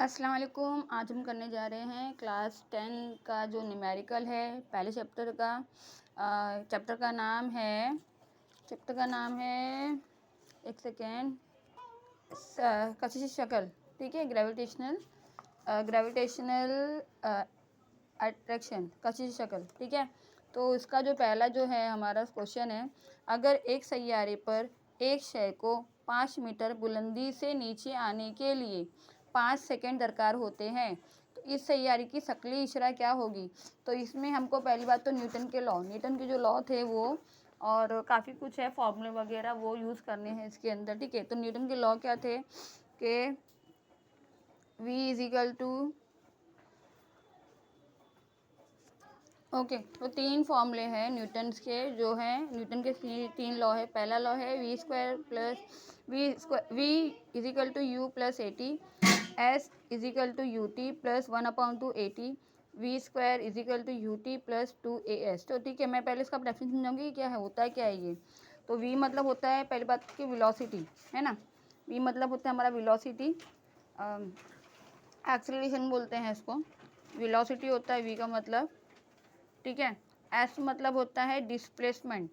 अस्सलाम वालेकुम। आज हम करने जा रहे हैं क्लास 10 का जो न्यूमेरिकल है पहले चैप्टर का नाम है एक सेकेंड कशिश शक्ल। ठीक है, ग्रेविटेशनल अट्रैक्शन, कशिश शक्ल। ठीक है, तो इसका जो पहला जो है हमारा क्वेश्चन है, अगर एक सैयारे पर एक शय को 5 मीटर बुलंदी से नीचे आने के लिए 5 सेकंड दरकार होते हैं, तो इस सैयारे की शक्ली इशरा क्या होगी। तो इसमें हमको पहली बात तो न्यूटन के जो लॉ थे वो, और काफ़ी कुछ है, फॉर्मूले वगैरह वो यूज़ करने हैं इसके अंदर। ठीक है, तो न्यूटन के लॉ क्या थे कि v is equal to, okay, तो 3 फॉर्मूले हैं न्यूटन के 3 लॉ है। पहला लॉ है V square plus V is equal to U plus A T, S is equal to U T plus 1/2 A T, V square is equal to U T plus 2 A S. तो ठीक है, मैं पहले इसका definition समझाऊंगी कि क्या है ये। तो वी मतलब होता है पहली बात की वेलोसिटी, है ना। वी मतलब होता है हमारा वेलोसिटी, एक्सेलरेशन बोलते हैं इसको, वेलोसिटी होता है वी का मतलब। ठीक है, एस मतलब होता है डिस्प्लेसमेंट,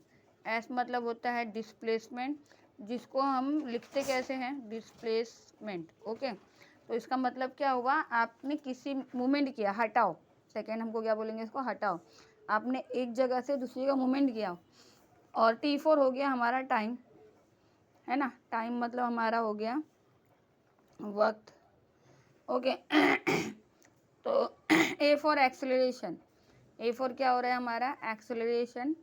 जिसको हम लिखते कैसे हैं, डिस्प्लेसमेंट। ओके, तो इसका मतलब क्या हुआ, आपने किसी मूवमेंट किया, हटाओ, सेकेंड हमको क्या बोलेंगे, इसको हटाओ। आपने एक जगह से दूसरी जगह मूवमेंट किया। और T4 हो गया हमारा टाइम, है ना। टाइम मतलब हमारा हो गया वक्त। ओके तो A for acceleration, A for क्या हो रहा है हमारा, एक्सेलरेशन।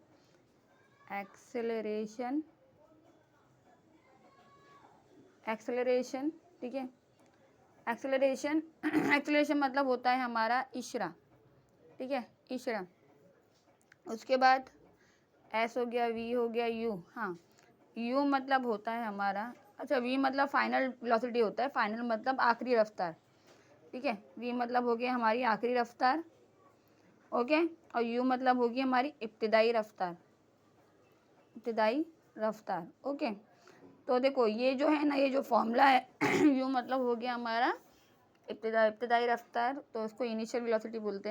ठीक है, एक्सेलरेशन मतलब होता है हमारा इशरा। ठीक है, इशरा। उसके बाद एस हो गया, वी हो गया, यू। हाँ, यू मतलब होता है हमारा, अच्छा, वी मतलब फाइनल वेलोसिटी होता है, फाइनल मतलब आखिरी रफ्तार। ठीक है, वी मतलब हो गया हमारी आखिरी रफ्तार। ओके, और यू मतलब होगी हमारी इब्तिदाई रफ्तार। ओके, तो देखो ये जो है ना, ये जो फॉर्मूला है यू मतलब हो गया हमारा इब्तिदाई रफ्तार, तो इसको इनिशियल वेलोसिटी बोलते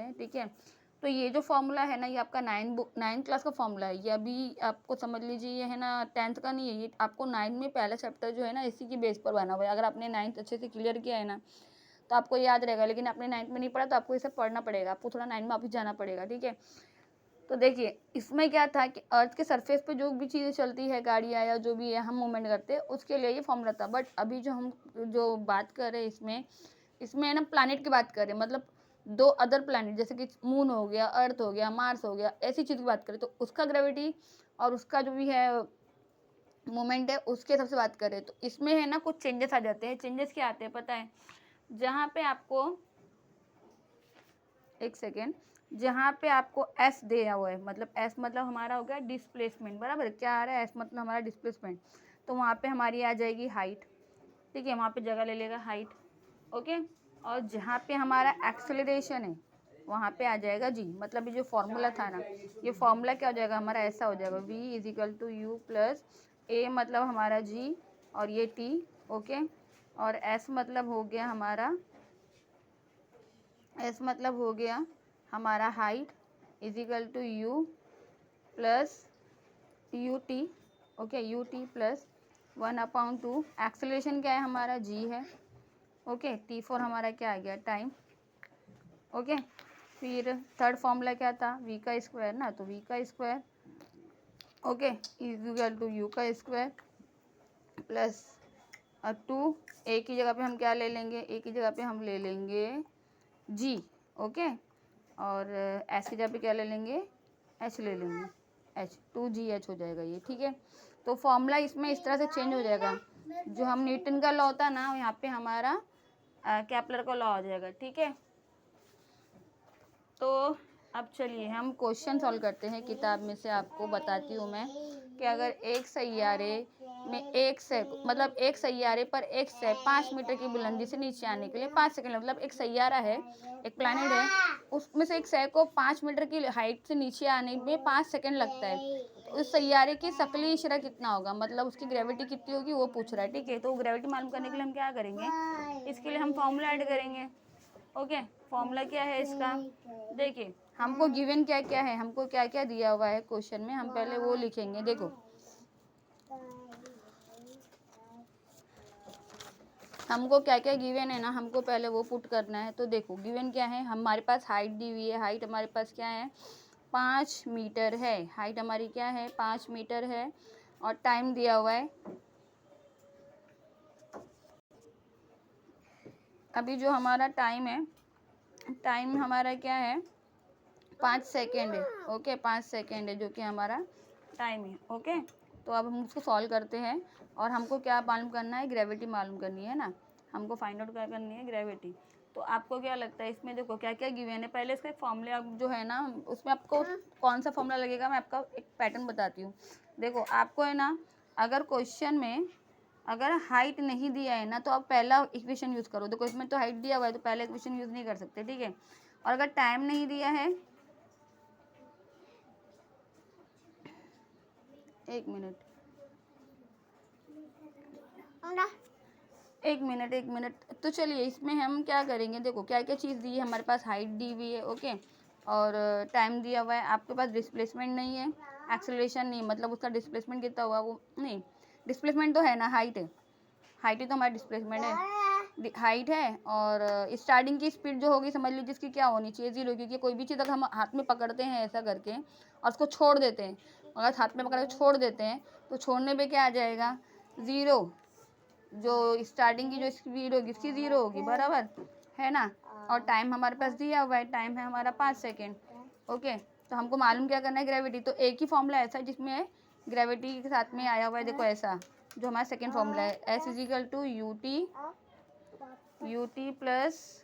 हैं। ठीक है, तो ये जो फॉर्मूला है ना, ये आपका 9 क्लास का फॉर्मूला है। ये अभी आपको समझ लीजिए, ये है ना 10th का नहीं है, ये आपको 9 में पहला चैप्टर जो है ना इसी की बेस पर बना हुआ है। अगर आपने 9th अच्छे से क्लियर किया है ना तो आपको याद रहेगा, लेकिन आपने 9th में नहीं पढ़ा तो आपको इसे पढ़ना पड़ेगा, आपको थोड़ा 9 में वापस जाना पड़ेगा। ठीक है, तो देखिए इसमें क्या था कि अर्थ के सरफेस पे जो भी चीज़ें चलती है, गाड़ियाँ या जो भी है, हम मूवमेंट करते हैं, उसके लिए ये फॉर्मूला था। बट अभी जो बात कर रहे हैं इसमें है ना प्लानिट की बात करें, मतलब 2 अदर प्लानिट, जैसे कि मून हो गया, अर्थ हो गया, मार्स हो गया, ऐसी चीज़ की बात करें, तो उसका ग्रेविटी और उसका जो भी है मोमेंट है उसके हिसाब से बात करें, तो इसमें है ना कुछ चेंजेस आ जाते हैं। चेंजेस क्या आते हैं पता है, जहाँ पे आपको एक सेकेंड, जहाँ पे आपको एस दिया हुआ है, मतलब एस मतलब हमारा हो गया डिस्प्लेसमेंट, बराबर। क्या आ रहा है, एस मतलब हमारा डिस्प्लेसमेंट, तो वहाँ पे हमारी आ जाएगी हाइट। ठीक है, वहाँ पे जगह ले लेगा हाइट। ओके, और जहाँ पे हमारा एक्सेलरेशन है वहाँ पे आ जाएगा जी, मतलब ये जो फॉर्मूला था ना, ये फॉर्मूला क्या हो जाएगा हमारा, ऐसा हो जाएगा, v is equal to U plus A मतलब हमारा g और ये t। ओके, और s मतलब हो गया हमारा height is equal to U plus U T. Okay, U T plus 1/2। Acceleration क्या है हमारा, g है। ओके, T4 हमारा क्या आ गया, टाइम। ओके, फिर थर्ड फॉर्मूला क्या था, v का स्क्वायर ना, तो v का square okay is equal to U का स्क्वायर प्लस 2। ए की जगह पे हम क्या ले लेंगे, ए की जगह पे हम ले लेंगे g। ओके, और एस की जगह पे क्या ले लेंगे, एच ले लेंगे, एच 2GH हो जाएगा ये। ठीक है, तो फॉर्मूला इसमें इस तरह से चेंज हो जाएगा। जो हम न्यूटन का लॉ होता ना, यहाँ पे हमारा केपलर का लॉ आ जाएगा। ठीक है, तो अब चलिए हम क्वेश्चन सॉल्व करते हैं। किताब में से आपको बताती हूँ मैं कि अगर एक सैयारे में एक सैयारे पर एक से 5 मीटर की बुलंदी से नीचे आने के लिए 5 सेकंड, मतलब एक सैयारा है, एक प्लैनेट है, उसमें से एक शय को 5 मीटर की हाइट से नीचे आने में 5 सेकंड लगता है। तो उस सैयारे की शकली इशरा कितना होगा, मतलब उसकी ग्रेविटी कितनी होगी वो पूछ रहा है, ठीक है। तो ग्रेविटी मालूम करने के लिए हम क्या करेंगे, इसके लिए हम फॉर्मूला ऐड करेंगे। ओके, फॉर्मूला क्या है इसका, देखिए हमको गिवन क्या क्या है, हमको क्या क्या दिया हुआ है क्वेश्चन में, हम पहले वो लिखेंगे। देखो हमको क्या क्या गिवन है ना, हमको पहले वो पुट करना है। तो देखो गिवन क्या है, हमारे पास हाइट दी हुई है, हाइट हमारे पास क्या है 5 मीटर है, हाइट हमारी क्या है 5 मीटर है, और टाइम दिया हुआ है, अभी जो हमारा टाइम है, टाइम हमारा क्या है 5 सेकेंड है। ओके 5 सेकेंड है जो कि हमारा टाइम है। ओके, तो अब हम उसको सॉल्व करते हैं, और हमको क्या मालूम करना है, ग्रेविटी मालूम करनी है ना, हमको फाइंड आउट क्या करनी है, ग्रेविटी। तो आपको क्या लगता है इसमें, देखो क्या क्या गिवन है, पहले इसका एक फॉर्मूला जो है ना, उसमें आपको कौन सा फॉर्मूला लगेगा, मैं आपका एक पैटर्न बताती हूँ। देखो आपको है ना, अगर क्वेश्चन में अगर हाइट नहीं दिया है ना, तो आप पहला इक्वेशन यूज़ करो। देखो इसमें तो हाइट दिया हुआ है, तो पहला इक्वेशन यूज़ नहीं कर सकते, ठीक है। और अगर टाइम नहीं दिया है, एक मिनट एक मिनट, तो चलिए इसमें हम क्या करेंगे, देखो क्या क्या चीज़ दी है हमारे पास, हाइट दी हुई है, ओके, और टाइम दिया हुआ है, आपके पास डिस्प्लेसमेंट नहीं है, एक्सेलरेशन नहीं, मतलब उसका डिस्प्लेसमेंट कितना हुआ वो नहीं, डिस्प्लेसमेंट तो है ना, हाइट है, हाइट ही तो हमारा डिस्प्लेसमेंट है, हाइट है, और स्टार्टिंग की स्पीड जो होगी समझ लीजिए इसकी क्या होनी चाहिए, 0, क्योंकि कोई भी चीज़ अगर हम हाथ में पकड़ते हैं ऐसा करके और उसको छोड़ देते हैं, अगर हाथ में पकड़ के छोड़ देते हैं तो छोड़ने पे क्या आ जाएगा 0, जो स्टार्टिंग की जो स्पीड होगी उसकी 0 होगी, बराबर है ना। और टाइम हमारे पास दिया हुआ है, टाइम है हमारा 5 सेकेंड। ओके, तो हमको मालूम क्या करना है, ग्रेविटी। तो एक ही फॉर्मूला ऐसा है जिसमें ग्रेविटी के साथ में आया हुआ है, देखो ऐसा जो हमारा सेकेंड फॉर्मूला है, S is equal to U T plus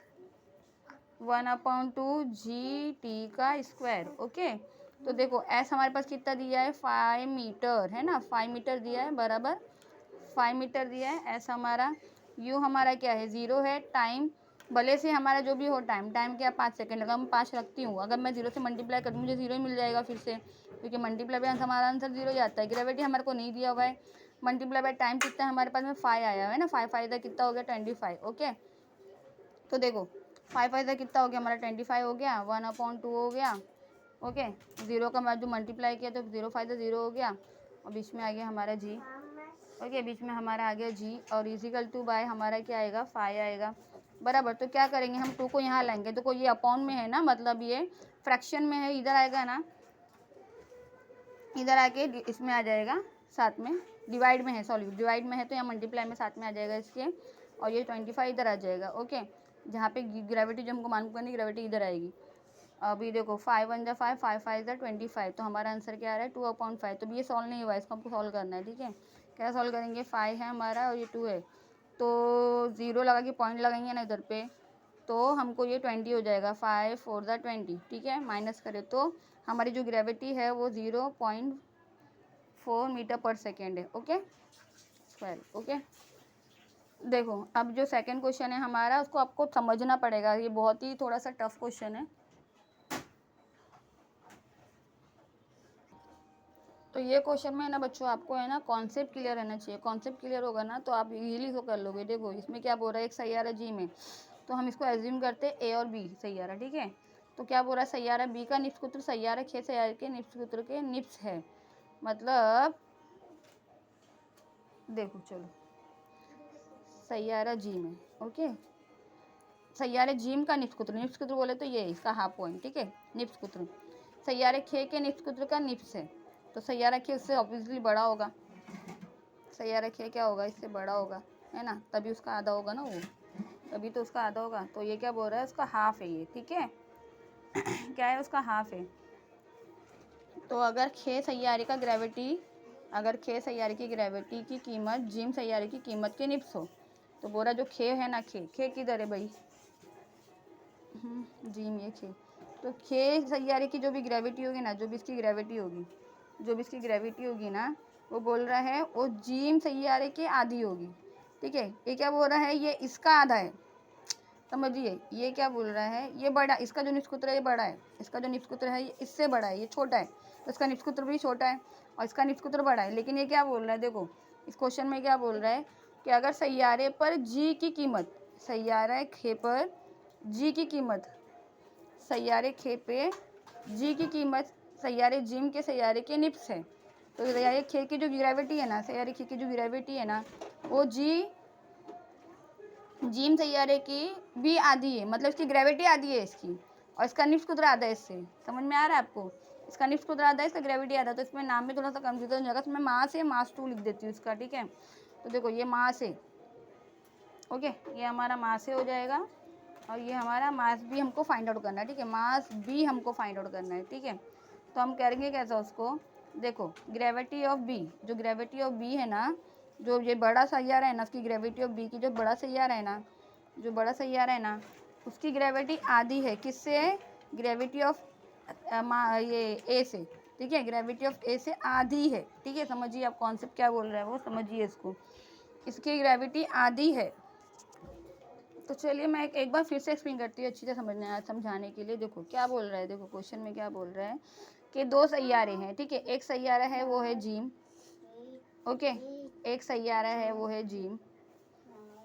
1/2 G T का स्क्वायर। ओके, तो देखो एस हमारे पास कितना दिया है 5 मीटर है ना, 5 मीटर दिया है, बराबर 5 मीटर दिया है, एस हमारा, यू हमारा क्या है 0 है, टाइम भले से हमारा जो भी हो टाइम, टाइम क्या 5 सेकेंड लगा, मैं 5 रखती हूँ, अगर मैं 0 से मल्टीप्लाई करूँ मुझे 0 ही मिल जाएगा फिर से, क्योंकि मल्टीप्लाई बाय हमारा आंसर 0 जाता है। ग्रेविटी हमारे को नहीं दिया हुआ है, मल्टीप्लाई बाय टाइम कितना है हमारे पास में 5 आया है ना, 5 5 कितना हो गया 25। ओके, तो देखो 5 5 कितना हो गया हमारा 25 हो गया, 1/2 हो गया। ओके, 0 का मैं जो मल्टीप्लाई किया तो 0 5 0 हो गया, और बीच में आ गया हमारा जी। ओके, बीच में हमारा आ गया जी, और इजिकल टू बाय हमारा क्या आएगा 5 आएगा, बराबर। तो क्या करेंगे हम 2 को यहाँ लाएंगे, तो ये अपॉन में है ना, मतलब ये फ्रैक्शन में है, इधर आएगा ना, इधर आके इसमें आ जाएगा साथ में, डिवाइड में है, सॉरी डिवाइड में है, तो यहाँ मल्टीप्लाई में साथ में आ जाएगा इसके, और ये 25 इधर आ जाएगा। ओके, जहाँ पे ग्रेविटी जो हमको मालूम करनी, ग्रेविटी इधर आएगी। अभी देखो 5 1 जा 5, 5 5 जा 25, तो हमारा आंसर क्या आ रहा है 2/5। तो ये सॉल्व नहीं हुआ, इसको हमको सॉल्व करना है, ठीक है। क्या सॉल्व करेंगे, 5 है हमारा और ये 2 है, तो 0 लगा के पॉइंट लगाएंगे ना इधर पे, तो हमको ये 20 हो जाएगा, 5 4 जा 20, ठीक है। माइनस करें तो हमारी जो ग्रेविटी है वो 0.4 मीटर पर सेकेंड है। Okay square. ओके, देखो अब जो सेकंड क्वेश्चन है हमारा, उसको आपको समझना पड़ेगा, ये बहुत ही थोड़ा सा टफ क्वेश्चन है। तो ये क्वेश्चन में है ना बच्चों, आपको है ना कॉन्सेप्ट क्लियर रहना चाहिए, कॉन्सेप्ट क्लियर होगा ना तो आप इजीली इसको कर लोगे। देखो इसमें क्या बोल रहा है, एक सैयारा जी में, तो हम इसको एज्यूम करते हैं ए और बी सैयारा, ठीक है। तो क्या बोल रहा है, सैयारा बी का निप्स सूत्र सैयारा खे सैयारे के निप्स सूत्र के निप्स है, मतलब देखो चलो सैयारा जी में, ओके, सैयारे जीम का निप्स सूत्र बोले तो ये इसका हाफ पॉइंट, ठीक है। निप्स सूत्र सैयारे खे के निप्स सूत्र का निप्स है, तो सैयारा खे उससे ऑब्वियसली बड़ा होगा, सैयारा खे क्या होगा इससे बड़ा होगा, है ना, तभी उसका आधा होगा ना वो, तभी तो उसका आधा होगा। तो ये क्या बोल रहा है, उसका हाफ है ये, ठीक है। क्या है, उसका हाफ है। तो अगर खे सैयारे का ग्रेविटी, अगर खे सैयारे की ग्रेविटी की कीमत जिम सैयारे की कीमत के निप्स हो, तो बोला जो खे है ना, खे किधर है भाई, जिम ये खे, तो खे सैयारे की जो भी ग्रेविटी होगी ना, जो भी इसकी ग्रेविटी होगी, जो भी इसकी ग्रेविटी होगी ना, वो बोल रहा है वो जिम सैयारे के आधी होगी, ठीक है। ये क्या बोल रहा है, ये इसका आधा है, समझिए। ये क्या बोल रहा है, ये बड़ा, इसका जो निष्कुत्र है ये बड़ा है, इसका जो निष्कुत्र है ये इससे बड़ा है, ये छोटा है, तो इसका निष्कुत्र भी छोटा है। और इसका निष्कुत्र बड़ा है। लेकिन ये क्या बोल रहा है, देखो इस क्वेश्चन में क्या बोल रहा है कि अगर सैयारे पर जी की कीमत, सैयारे खे पर जी की कीमत, सैयारे खे पे जी की कीमत सैयारे जिम के सैयारे के निप्स है। तो सैयारे खे की जो ग्रेविटी है ना, सैयारे खे की जो ग्रेविटी है ना, वो जी जिम सैयारे की भी आधी है, मतलब इसकी ग्रेविटी आधी है इसकी, और इसका निष्कुत्र आधा है इससे। समझ में आ रहा है आपको? इसका निष्कुत्र आधा है, इसका ग्रेविटी आधा है। तो इसमें नाम में थोड़ा सा कंफ्यूजन हो जाएगा, तो मैं मास है, मास 2 लिख देती हूँ इसका, ठीक है। तो देखो ये मास है, ओके, ये हमारा मास है हो जाएगा, और ये हमारा मास भी हमको फाइंड आउट करना है, ठीक है। मास भी हमको फाइंड आउट करना है, ठीक है। तो हम करेंगे कैसा उसको, देखो ग्रेविटी ऑफ बी, जो ग्रेविटी ऑफ बी है ना, जो ये बड़ा सैयारा है ना, उसकी ग्रेविटी ऑफ बी की जो बड़ा सैयारा है ना, जो बड़ा सैयारा है ना, उसकी ग्रेविटी आधी है किससे, ग्रेविटी ऑफ ये ए से, ठीक है। ग्रेविटी ऑफ ए से आधी है, ठीक है। समझिए आप कॉन्सेप्ट क्या बोल रहे हैं वो समझिए इसको, इसकी ग्रेविटी आधी है। तो चलिए मैं एक बार फिर से एक्सप्लेन करती हूँ अच्छी से समझाने के लिए। देखो क्या बोल रहा है, देखो क्वेश्चन में क्या बोल रहा है कि 2 सैयारे हैं, ठीक है। एक सैयारा है वो है जिम, ओके, एक सैयारा है वो है जिम,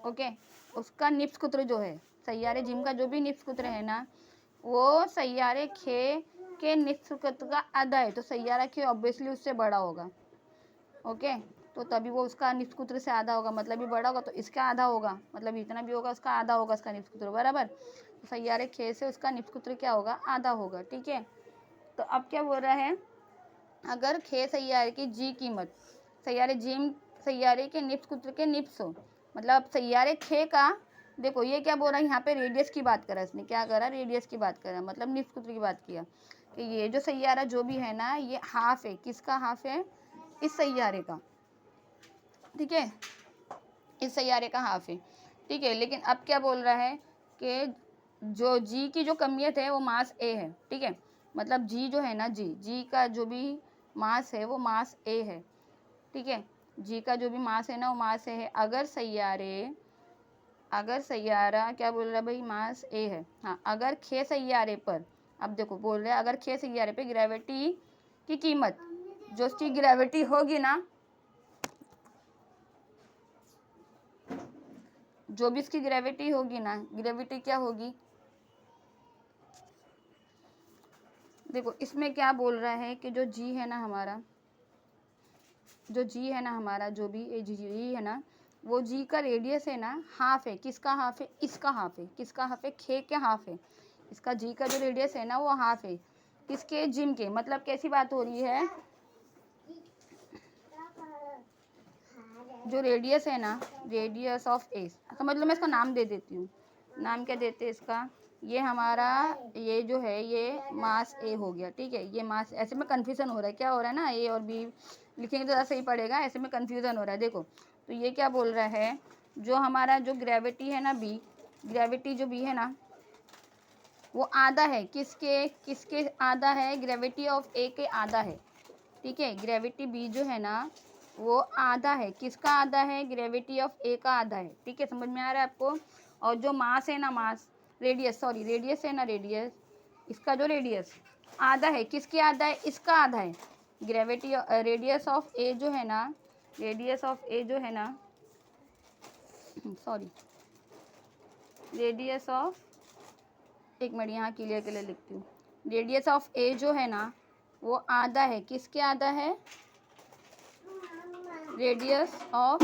ओके। उसका निप्सकुत्र जो है, सैयारे जिम का जो भी निप्सकुत्र है ना, वो सैयारे खे के निप्सकुत्र का आधा है। तो सैयारा खे ऑब्वियसली उससे बड़ा होगा, ओके। तो तभी वो उसका निष्कुत्र से आधा होगा, मतलब ये बड़ा होगा तो इसका आधा होगा, मतलब इतना भी होगा उसका आधा होगा इसका निष्कुत्र, बराबर। तो सैयारे खे से उसका निष्कुत्र क्या होगा, आधा होगा, ठीक है। तो अब क्या बोल रहा है, अगर खे सैयारे की जी कीमत सैयारे जिम सैयारे के निष्कुत्र के निप्स हो, मतलब सैयारे खे का, देखो ये क्या बोल रहा है यहाँ पे, रेडियस की बात करा इसने, क्या करा, रेडियस की बात करा, मतलब निष्कुत्र की बात किया कि ये जो सैयारा जो भी है ना, ये हाफ है, किसका हाफ है, इस सैयारे का, ठीक है, इस सैयारे का हाफ है, ठीक है। लेकिन अब क्या बोल रहा है कि जो जी की जो कमियत है वो मास ए है, ठीक है। मतलब जी जो है ना, जी का जो भी मास है वो मास ए है, ठीक है। जी का जो भी मास है ना वो मास ए है। अगर सैयारा क्या बोल रहा है भाई, मास ए है, हाँ। अगर खे सैयारे पर, अब देखो बोल रहे हैं अगर खे सैयारे पे ग्रेविटी की कीमत, जो उसकी ग्रेविटी होगी ना, जो भी इसकी ग्रेविटी होगी ना, ग्रेविटी क्या होगी, देखो इसमें क्या बोल रहा है कि जो जी है ना हमारा, जो जी है ना हमारा, जो भी ये जी है ना, वो जी का रेडियस है ना हाफ है, किसका हाफ है, इसका हाफ है, किसका हाफ है, खे के हाफ है। इसका जी का जो रेडियस है ना वो हाफ है, किसके, जिम के। मतलब कैसी बात हो रही है, जो रेडियस है ना, रेडियस ऑफ ए, समझ लो मैं इसका नाम दे देती हूँ, नाम क्या देते हैं इसका, ये हमारा, ये जो है ये मास ए हो गया, ठीक है। ये मास, ऐसे में कन्फ्यूज़न हो रहा है, क्या हो रहा है ना, ए और बी लिखेंगे तो ज़्यादा सही पड़ेगा, ऐसे में कन्फ्यूज़न हो रहा है। देखो तो ये क्या बोल रहा है, जो हमारा जो ग्रेविटी है ना बी, ग्रेविटी जो बी है ना वो आधा है, किसके, किसके आधा है, ग्रेविटी ऑफ ए के आधा है, ठीक है। ग्रेविटी बी जो है ना वो आधा है, किसका आधा है, ग्रेविटी ऑफ ए का आधा है, ठीक है। समझ में आ रहा है आपको? और जो मास है ना, मास, रेडियस, सॉरी रेडियस है ना, रेडियस, इसका जो रेडियस आधा है, किसके आधा है, इसका आधा है। ग्रेविटी रेडियस ऑफ ए जो है ना, रेडियस ऑफ ए जो है ना, सॉरी रेडियस ऑफ, एक मिनट यहाँ क्लियर के लिए लिखती हूँ, रेडियस ऑफ ए जो है ना वो आधा है, किसके आधा है, रेडियस ऑफ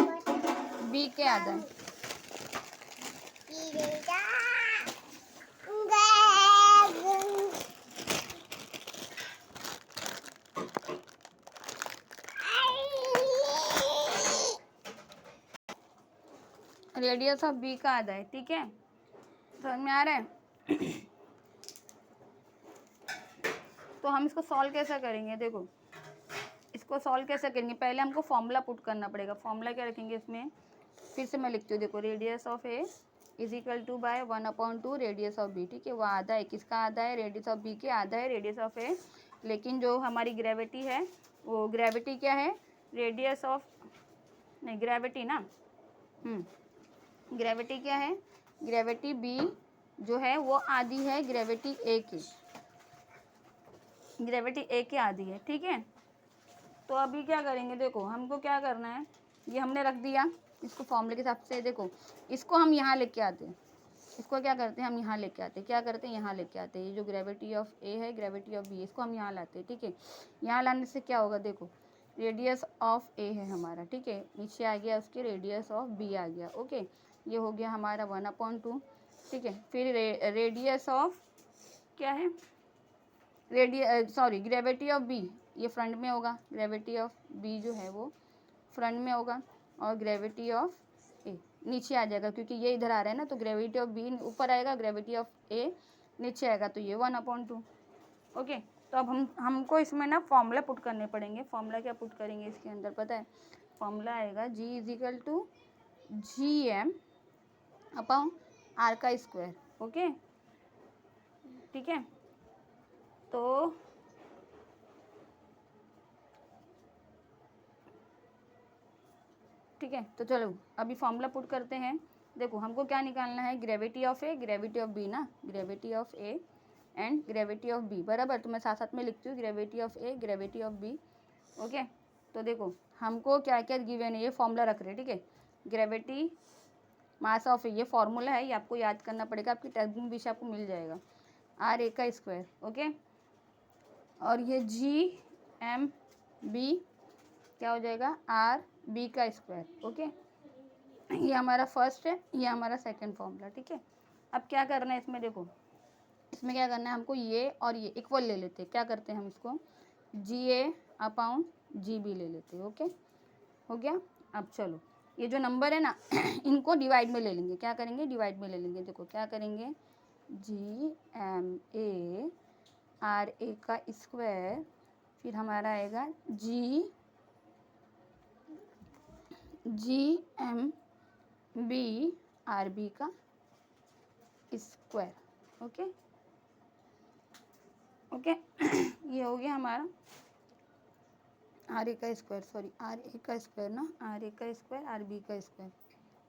बी के आधा है। रेडियस ऑफ बी का आधा है, ठीक है। समझ में आ रहा है? तो हम इसको सॉल्व कैसे करेंगे, देखो इसको सॉल्व कैसे करेंगे, पहले हमको फॉर्मूला पुट करना पड़ेगा। फॉर्मूला क्या रखेंगे इसमें, फिर से मैं लिखती हूँ, देखो radius of A is equal to by 1/2 radius of B, ठीक है। वो आधा है, किसका आधा है, रेडियस ऑफ बी के आधा है रेडियस ऑफ ए। लेकिन जो हमारी ग्रेविटी है वो ग्रेविटी क्या है, रेडियस ऑफ, नहीं ग्रेविटी ना, ग्रेविटी क्या है, ग्रेविटी बी जो है वो आधी है ग्रेविटी ए की, ग्रेविटी ए की आधी है, ठीक है। तो अभी क्या करेंगे, देखो हमको क्या करना है, ये हमने रख दिया इसको फॉर्मूले के हिसाब से। देखो इसको हम यहाँ लेके आते हैं, इसको क्या करते हैं हम यहाँ लेके आते हैं, क्या करते हैं यहाँ लेके आते हैं। ये जो ग्रेविटी ऑफ ए है, ग्रेविटी ऑफ बी, इसको हम यहाँ लाते हैं, ठीक है। यहाँ लाने से क्या होगा, देखो रेडियस ऑफ ए है हमारा, ठीक है, नीचे आ गया उसके रेडियस ऑफ बी आ गया, ओके। ये हो गया हमारा 1/2, ठीक है। फिर रेडियस ऑफ क्या है, ग्रेविटी ऑफ बी, ये फ्रंट में होगा, ग्रेविटी ऑफ बी जो है वो फ्रंट में होगा, और ग्रेविटी ऑफ ए नीचे आ जाएगा, क्योंकि ये इधर आ रहा है ना, तो ग्रेविटी ऑफ बी ऊपर आएगा, ग्रेविटी ऑफ ए नीचे आएगा, तो ये 1/2, ओके। तो अब हमको इसमें ना फॉर्मूला पुट करने पड़ेंगे। फॉर्मूला क्या पुट करेंगे इसके अंदर, पता है, फॉर्मूला आएगा G is equal to G M upon R का स्क्वायर, ओके, ठीक है। तो ठीक है, तो चलो अभी फॉर्मूला पुट करते हैं। देखो हमको क्या निकालना है, gravity of A, gravity of B ना, gravity of A and gravity of B, बराबर। तो मैं साथ साथ में लिखती हूँ, gravity of A, gravity of B, okay. तो देखो हमको क्या क्या गिवन है, ये फॉर्मूला रख रहे हैं, ठीक है। ग्रेविटी मास ऑफ ए, ये फॉर्मूला है, ये आपको याद करना पड़ेगा, आपकी टेक्स्ट बुक भी से आपको मिल जाएगा, आर ए का स्क्वायर, ओके। और ये जी एम बी क्या हो जाएगा, आर बी का स्क्वायर, ओके। ये हमारा फर्स्ट है, ये हमारा सेकंड फॉर्मूला, ठीक है। अब क्या करना है इसमें, देखो इसमें क्या करना है हमको, ये और ये इक्वल ले लेते हैं, क्या करते हैं हम इसको जी ए अपॉन जी बी ले लेते हैं, ओके, हो गया। अब चलो ये जो नंबर है ना इनको डिवाइड में ले लेंगे, क्या करेंगे, डिवाइड में ले लेंगे। देखो क्या करेंगे, G M A R A का स्क्वायर, फिर हमारा आएगा G M B R B का स्क्वायर, ओके ओके। ये हो गया हमारा आर ए का स्क्वायर, सॉरी आर ए का स्क्वायर ना, आर ए का स्क्वायर आर बी का स्क्वायर,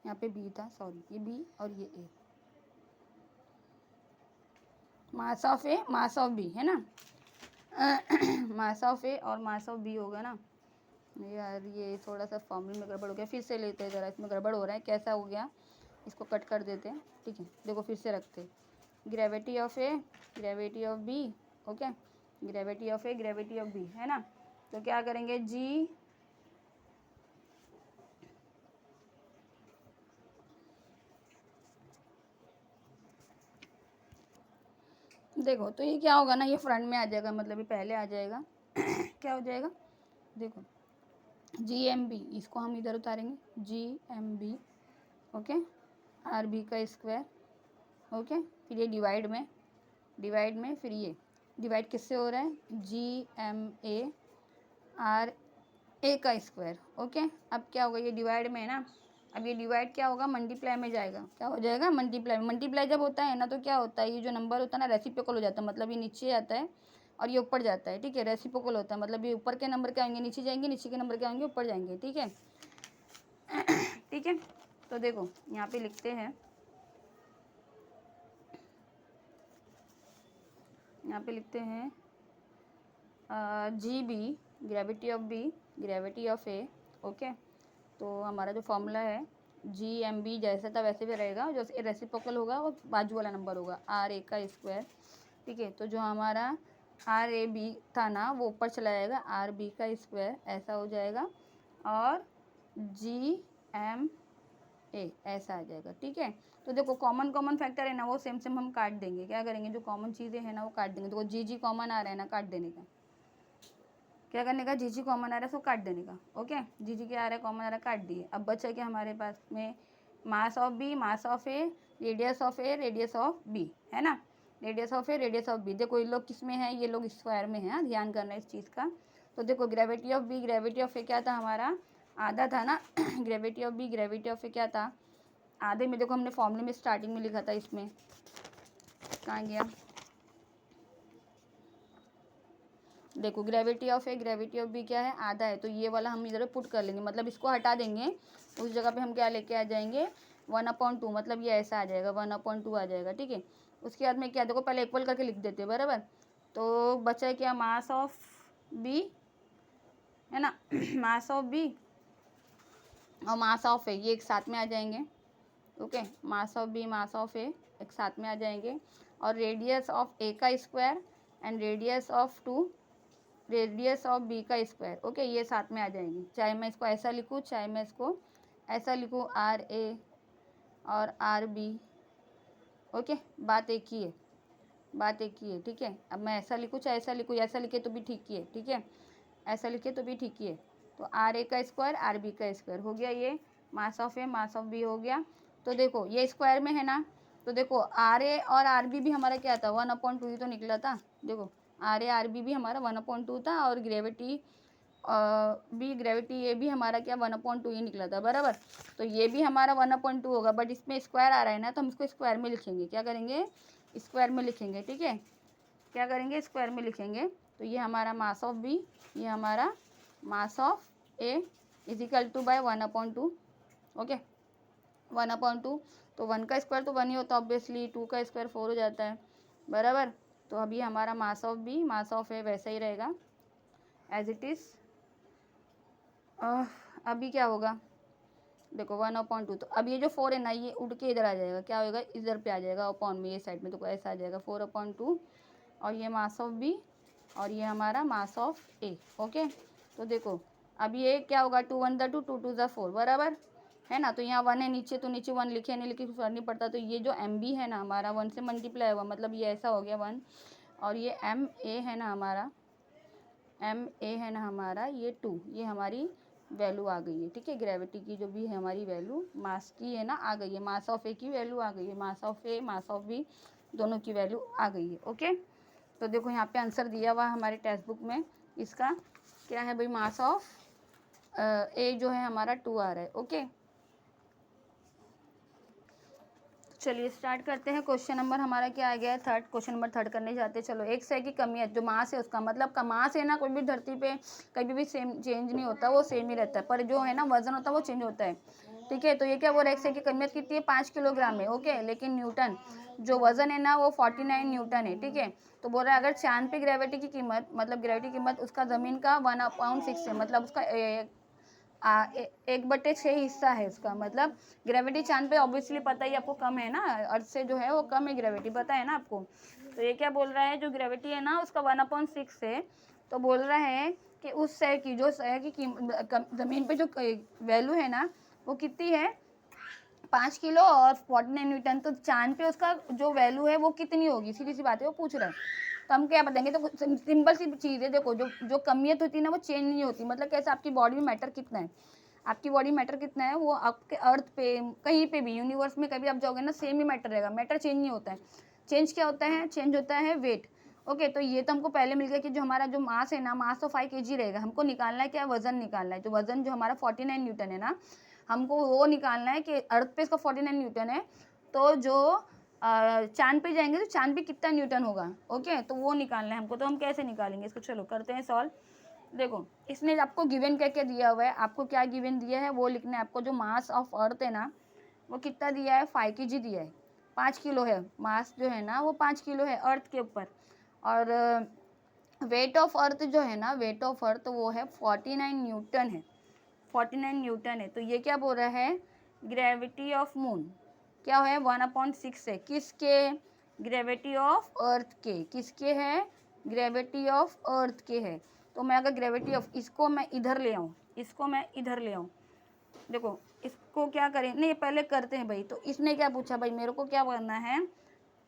यहाँ पे बी था, सॉरी ये बी और ये A, mass of A mass of B है ना मास ऑफ ए और मास ऑफ बी होगा ना। यार ये थोड़ा सा फॉर्मूले में गड़बड़ हो गया, फिर से लेते हैं ज़रा, इसमें गड़बड़ हो रहा है, कैसा हो गया, इसको कट कर देते हैं, ठीक है। देखो फिर से रखते हैं, gravity of A, gravity of B, okay, gravity of A, gravity of B, है ना। तो क्या करेंगे, जी देखो तो ये क्या होगा ना, ये फ्रंट में आ जाएगा, मतलब ये पहले आ जाएगा क्या हो जाएगा, देखो जी एम बी, इसको हम इधर उतारेंगे, G M B, okay, R B का स्क्वायर, ओके। फिर ये डिवाइड में फिर ये डिवाइड किससे हो रहा है, G M A R A का स्क्वायर, ओके। अब क्या होगा, ये डिवाइड में है ना, अब ये डिवाइड क्या होगा, मल्टीप्लाई में जाएगा, क्या हो जाएगा, मल्टीप्लाई में। मल्टीप्लाई जब होता है ना तो क्या होता है, ये जो नंबर होता है ना रेसिप्रोकल हो जाता है, मतलब ये नीचे आता है और ये ऊपर जाता है, ठीक है। रेसिप्रोकल होता है, मतलब ये ऊपर के नंबर क्या आएंगे नीचे जाएंगे, नीचे के नंबर क्या आएंगे ऊपर जाएंगे, ठीक है ठीक है। तो देखो यहाँ पे लिखते हैं, यहाँ पे लिखते हैं G B, gravity of B, gravity of A, okay. तो हमारा जो फॉर्मूला है जी एम बी जैसे था वैसे भी रहेगा, जो रेसिप्रोकल होगा वो बाजू वाला नंबर होगा, आर ए का स्क्वायर, ठीक है। तो जो हमारा आर ए बी था ना वो ऊपर चला जाएगा, आर बी का स्क्वायर ऐसा हो जाएगा, और जी एम ए ऐसा आ जाएगा, ठीक है। तो देखो कॉमन फैक्टर है ना वो सेम हम काट देंगे, क्या करेंगे, जो कॉमन चीज़ें हैं ना वो काट देंगे। देखो जी कॉमन आ रहा है ना, काट देने का, क्या करने का, जी कॉमन आ रहा है उसको काट देने का, ओके। जी क्या आ रहा है, कॉमन आ रहा है, काट दिए। अब बचा क्या हमारे पास में, mass of B, mass of A, radius of A, radius of B, है ना, radius of A, radius of B. देखो ये लोग किस में है, ये लोग स्क्वायर में है, ध्यान करना है इस चीज़ का। तो देखो gravity of B, gravity of A क्या था हमारा, आधा था ना gravity of B, gravity of A क्या था, आधे में। देखो हमने फॉर्मूले में स्टार्टिंग में लिखा था, इसमें कहाँ गया, देखो gravity of A, gravity of B क्या है, आधा है, तो ये वाला हम इधर पुट कर लेंगे, मतलब इसको हटा देंगे, उस जगह पे हम क्या लेके आ जाएंगे 1/2, मतलब ये ऐसा आ जाएगा 1/2 आ जाएगा, ठीक है। उसके बाद में क्या, देखो पहले इक्वल करके लिख देते हैं, बराबर। तो बचा क्या, मास ऑफ बी है ना। मास ऑफ बी और मास ऑफ ए ये एक साथ में आ जाएंगे। Okay, mass of B mass of A एक साथ में आ जाएंगे। और रेडियस ऑफ ए का square and radius of B का स्क्वायर, ओके, ये साथ में आ जाएंगे। चाहे मैं इसको ऐसा लिखूँ, चाहे मैं इसको ऐसा लिखूँ, आर ए और आर बी। ओके, बात एक ही है, बात एक ही है, ठीक है। अब मैं ऐसा लिखूँ चाहे ऐसा लिखूँ, ऐसा लिखे तो भी ठीक ही है, ठीक है, ऐसा लिखे तो भी ठीक ही है। तो आर ए का स्क्वायर आर बी का स्क्वायर हो गया, ये mass of A mass of B हो गया। तो देखो ये स्क्वायर में है ना, तो देखो आर ए और आर बी भी हमारा क्या था, 1/2 ही तो निकला था। देखो आर ए आर बी भी हमारा 1/2 था, और ग्रेविटी ग्रेविटी ए भी हमारा क्या 1/2 ही निकला था, बराबर। तो ये भी हमारा 1/2 होगा, बट इसमें स्क्वायर आ रहा है ना, तो हम इसको स्क्वायर में लिखेंगे। क्या करेंगे, स्क्वायर में लिखेंगे, ठीक है, क्या करेंगे, स्क्वायर में लिखेंगे। तो ये हमारा मास ऑफ बी, ये हमारा mass of A is equal to by 1/2। Okay, 1/2, तो 1 का स्क्वायर तो 1 ही होता है ऑब्वियसली, 2 का स्क्वायर 4 हो जाता है, बराबर। तो अभी हमारा mass of B mass of A वैसा ही रहेगा एज इट इज़। अभी क्या होगा, देखो 1/2, तो अब ये जो 4 है ना, ये उड़ के इधर आ जाएगा, क्या होगा, इधर पे आ जाएगा अपॉन में, ये साइड में, तो ऐसा आ जाएगा 4/2। और ये मास ऑफ बी और ये हमारा मास ऑफ ए। ओके, तो देखो अब ये क्या होगा, 2 1 2 2 2 4, बराबर है ना। तो यहाँ 1 है नीचे, तो नीचे 1 लिखे नहीं लिखे फर्क नहीं पड़ता। तो ये जो एम बी है ना हमारा 1 से मल्टीप्लाई हुआ, मतलब ये ऐसा हो गया 1। और ये एम ए है ना हमारा, एम ए है ना हमारा ये 2, ये हमारी वैल्यू आ गई है, ठीक है। ग्रेविटी की जो भी है हमारी वैल्यू मास की है ना आ गई है, मास ऑफ ए की वैल्यू आ गई है, mass of A mass of B दोनों की वैल्यू आ गई है। ओके, तो देखो यहाँ पे आंसर दिया हुआ है हमारे टेक्स्ट बुक में, इसका क्या है भाई, मास ऑफ ए जो है हमारा 2 आ रहा है। ओके, चलिए स्टार्ट करते हैं। क्वेश्चन नंबर हमारा क्या आ गया है, थर्ड। क्वेश्चन नंबर थर्ड करने जाते हैं। चलो, एक से की कमी है, जो मास है उसका मतलब का मास है ना, कोई भी धरती पे कभी भी सेम चेंज नहीं होता, वो सेम ही रहता है, पर जो है ना वजन होता है वो चेंज होता है, ठीक है। तो ये क्या बोल रहा है, एक से की कमियत कितनी है, 5 किलोग्राम है। ओके, लेकिन न्यूटन जो वजन है ना वो 49 न्यूटन है, ठीक है। तो बोल रहा है अगर चांद पे ग्रेविटी की कीमत, मतलब ग्रेविटी की कीमत उसका ज़मीन का 1/6 है, मतलब उसका 1/6 हिस्सा है उसका, मतलब ग्रेविटी चांद पे ऑब्वियसली पता ही आपको कम है ना, अर्थ से जो है वो कम है ग्रेविटी, पता है ना आपको। तो ये क्या बोल रहा है, जो ग्रेविटी है ना उसका 1/6 है। तो बोल रहा है कि उस शय की, जो शय की ज़मीन पे जो वैल्यू है ना वो कितनी है, 5 किलो और 49 न्यूटन। तो चांद पे उसका जो वैल्यू है वो कितनी होगी, सीधी सी बात है, वो पूछ रहा है। तो हम क्या बताएंगे, तो सिंपल सी चीज़ है, देखो जो कमियत होती है ना वो चेंज नहीं होती, मतलब कैसे, आपकी बॉडी में मैटर कितना है, आपकी बॉडी मैटर कितना है, वो आपके अर्थ पे कहीं पे भी यूनिवर्स में कभी आप जाओगे ना सेम ही मैटर रहेगा, मैटर चेंज नहीं होता है। चेंज क्या होता है, चेंज होता है वेट। ओके, तो ये तो हमको पहले मिल गया कि जो हमारा जो मास है ना, मास तो 5 kg रहेगा। हमको निकालना है क्या, वजन निकालना है। जो वजन जो हमारा 49 न्यूटन है ना, हमको वो निकालना है कि अर्थ पे इसका 49 न्यूटन है, तो जो चांद पे जाएंगे तो चांद पे कितना न्यूटन होगा। ओके, तो वो निकालना है हमको। तो हम कैसे निकालेंगे इसको, चलो करते हैं सॉल्व। देखो, इसने आपको गिवन क्या क्या दिया हुआ है, आपको क्या गिवन दिया है वो लिखना है आपको। जो मास ऑफ अर्थ है ना वो कितना दिया है, 5 kg दिया है, 5 किलो है मास जो है ना, वो 5 किलो है अर्थ के ऊपर। और वेट ऑफ अर्थ जो है ना, वेट ऑफ अर्थ वो है 49 न्यूटन है, 49 न्यूटन है। तो ये क्या बोल रहा है, ग्रेविटी ऑफ मून क्या है, 1/6 है, किसके, ग्रेविटी ऑफ अर्थ के, किसके है, ग्रेविटी ऑफ अर्थ के है। तो मैं अगर ग्रेविटी ऑफ, इसको मैं इधर ले आऊँ, इसको मैं इधर ले आऊँ, देखो इसको क्या करें, नहीं पहले करते हैं भाई। तो इसने क्या पूछा भाई, मेरे को क्या करना है,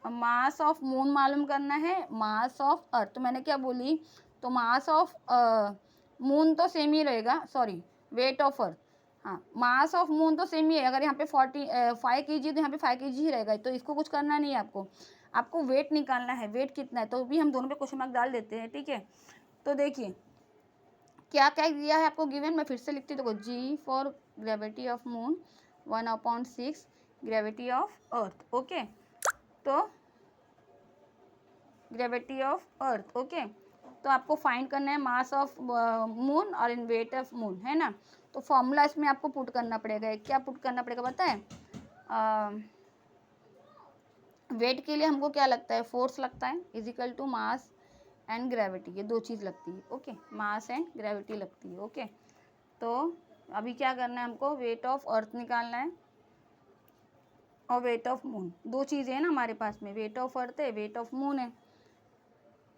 मास ऑफ मून मालूम करना है, मास ऑफ अर्थ। तो मैंने क्या बोली, तो मास ऑफ मून तो सेम ही रहेगा, सॉरी वेट ऑफ अर्थ, हाँ मास ऑफ मून तो सेम ही है। अगर यहाँ पे 5 kg तो यहाँ पे 5 kg ही रहेगा। तो इसको कुछ करना नहीं है आपको, आपको वेट निकालना है, वेट कितना है। तो भी हम दोनों पे क्वेश्चन मार्क डाल देते हैं, ठीक है। तो देखिए क्या क्या दिया है आपको गिवन, मैं फिर से लिखती हूँ। देखो, G for gravity of moon 1/6 gravity of earth. Okay, तो ग्रेविटी ऑफ अर्थ। ओके, तो आपको फाइंड करना है मास ऑफ मून और इन वेट ऑफ मून, है ना। तो फॉर्मूला इसमें आपको पुट करना पड़ेगा, क्या पुट करना पड़ेगा पता है, वेट के लिए हमको क्या लगता है, फोर्स लगता है, is equal to mass and gravity, ये दो चीज़ लगती है। ओके, मास एंड ग्रेविटी लगती है। ओके, तो अभी क्या करना है हमको, वेट ऑफ अर्थ निकालना है और वेट ऑफ मून, दो चीज़ें हैं ना हमारे पास में, वेट ऑफ अर्थ है, वेट ऑफ मून है।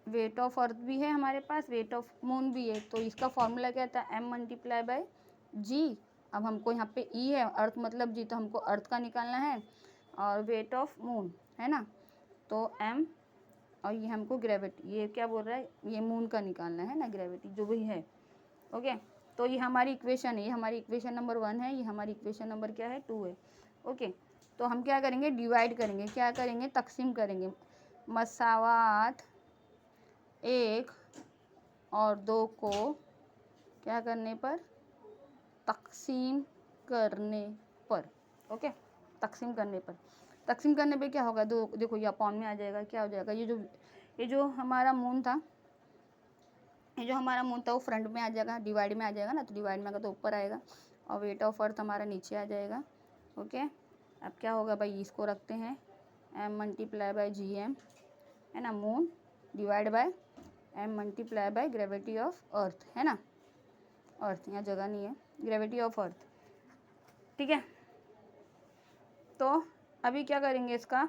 वेट ऑफ अर्थ भी है हमारे पास, वेट ऑफ मून भी है। तो इसका फॉर्मूला क्या था, m मल्टीप्लाई बाय जी। अब हमको यहाँ पे ई है, अर्थ मतलब जी, तो हमको अर्थ का निकालना है और वेट ऑफ मून है ना, तो m, और ये हमको ग्रेविटी, ये क्या बोल रहा है, ये मून का निकालना है ना, ग्रेविटी जो भी है। ओके, तो ये हमारी इक्वेशन है, ये हमारी इक्वेशन नंबर 1 है, ये हमारी इक्वेशन नंबर क्या है, 2 है। ओके, तो हम क्या करेंगे, डिवाइड करेंगे, क्या करेंगे, तकसीम करेंगे। मसावात 1 और 2 को क्या करने पर, तकसीम करने पर। ओके, तकसीम करने पर, तकसीम करने पे क्या होगा, दो, देखो ये अपॉन में आ जाएगा, क्या हो जाएगा, ये जो हमारा मून था, ये जो हमारा मून था वो फ्रंट में आ जाएगा, डिवाइड में आ जाएगा ना, तो डिवाइड में आएगा तो ऊपर आएगा, और वेट ऑफ अर्थ हमारा नीचे आ जाएगा। ओके, अब क्या होगा भाई, इसको रखते हैं m multiply by G M है ना, moon divide by m multiply by gravity of earth है ना, अर्थ यहाँ जगह नहीं है, ग्रेविटी ऑफ अर्थ। ठीक है, तो अभी क्या करेंगे इसका,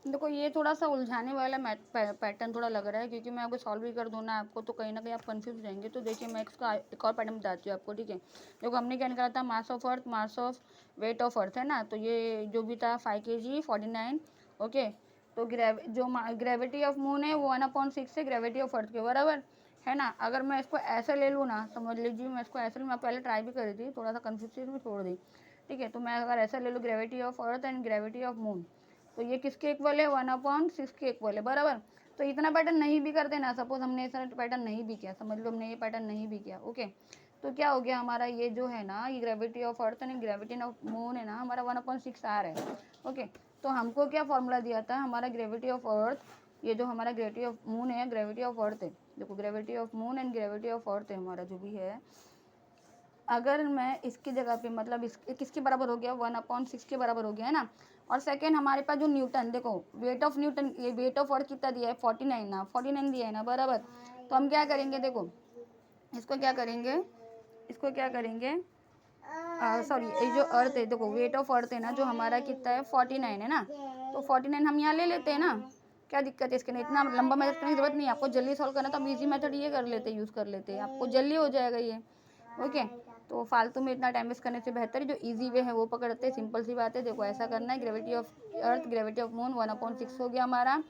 देखो ये थोड़ा सा उलझाने वाला पैटर्न थोड़ा लग रहा है, क्योंकि मैं आपको सॉल्व भी कर दूँ ना आपको, तो कहीं ना कहीं आप कंफ्यूज हो जाएंगे। तो देखिए मैं इसका एक और पैटर्न बताती हूँ आपको। ठीक है, देखो हमने क्या निकाला था, mass of earth, mass of weight of earth है ना, तो ये जो भी था 5 kg 49। ओके, तो ग्रेविटी ऑफ मून है वो 1/6 है ग्रेविटी ऑफ अर्थ के बराबर है ना। अगर मैं इसको ऐसे ले लूँ ना, समझ लीजिए मैं इसको ऐसे, मैं पहले ट्राई भी करी थी, थोड़ा सा कन्फ्यूज में छोड़ दी। ठीक है, तो मैं अगर ऐसा ले लूँ, gravity of earth and gravity of moon, तो ये किसके इक्वल है, 1/6 के इक्वल है बराबर। तो इतना पैटर्न नहीं भी करते ना, सपोज हमने ऐसा पैटर्न नहीं भी किया, समझ लो हमने ये पैटर्न नहीं भी किया। ओके, तो क्या हो गया हमारा, ये जो है ना, ये gravity of earth and gravity of moon है ना, हमारा 1/6 आ रहा है। ओके, तो हमको क्या फॉर्मूला दिया था, हमारा ग्रेविटी ऑफ अर्थ, ये जो हमारा ग्रेविटी ऑफ मून है, ग्रेविटी ऑफ अर्थ है, देखो gravity of moon and gravity of earth है हमारा जो भी है, अगर मैं इसकी जगह पे, मतलब इस किसके बराबर हो गया, 1/6 के बराबर हो गया है ना। और सेकेंड हमारे पास जो न्यूटन, देखो वेट ऑफ न्यूटन, ये वेट ऑफ अर्थ कितना दिया है, 49 ना, 49 दिया है ना बराबर। तो हम क्या करेंगे, देखो इसको क्या करेंगे, इसको क्या करेंगे, सॉरी ये जो अर्थ है, देखो वेट ऑफ अर्थ है ना जो हमारा कितना है, 49 है ना, तो 49 हम यहाँ ले लेते हैं ना, क्या दिक्कत है इसके लिए, इतना लंबा मेथड करने की जरूरत नहीं है। आपको जल्दी सॉल्व करना तो हम इजी मेथड ये कर लेते, यूज़ कर लेते हैं, आपको जल्दी हो जाएगा ये। ओके, तो फालतू में इतना टाइम वेस्ट करने से बेहतर है जो इजी वे है वो पकड़ते हैं, सिंपल सी बात है। देखो ऐसा करना है, gravity of earth gravity of moon 1/6 हो गया हमारा,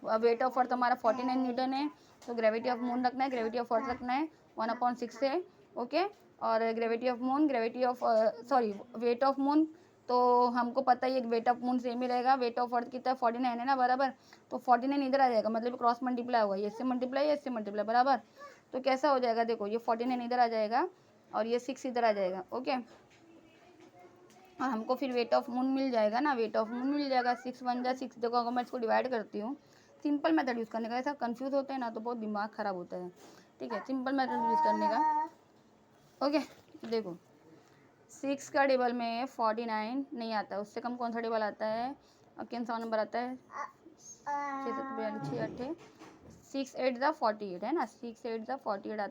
वेट ऑफ अर्थ हमारा 49 न्यूटन है, तो ग्रेविटी ऑफ मून रखना है, ग्रेविटी ऑफ अर्थ रखना है 1/6 है। ओके, और gravity of moon, gravity of sorry weight of moon, तो हमको पता ही है वेट ऑफ मून सेम ही रहेगा, वेट ऑफ अर्थ कितना 49 है ना बराबर, तो 49 इधर आ जाएगा, मतलब क्रॉस मल्टीप्लाई होगा, ये इससे मल्टीप्लाई है, इससे मल्टीप्लाई बराबर, तो कैसा हो जाएगा, देखो ये 49 इधर आ जाएगा और ये 6 इधर आ जाएगा। ओके, और हमको फिर वेट ऑफ मून मिल जाएगा ना, वेट ऑफ मून मिल जाएगा, 6 1 जा 6। देखो अगर मैं इसको डिवाइड करती हूँ, सिंपल मेथड यूज़ करने का, ऐसा कंफ्यूज होते हैं ना तो बहुत दिमाग ख़राब होता है। ठीक है, सिंपल मेथड यूज़ करने का। ओके, देखो 6 का टेबल में 49 नहीं आता, उससे कम कौन सा टेबल आता है, अब कौन सा नंबर आता है, 6 7 6 8 6 8 ज़ा 48 है ना, 6 8 ज़ा 48 आता है।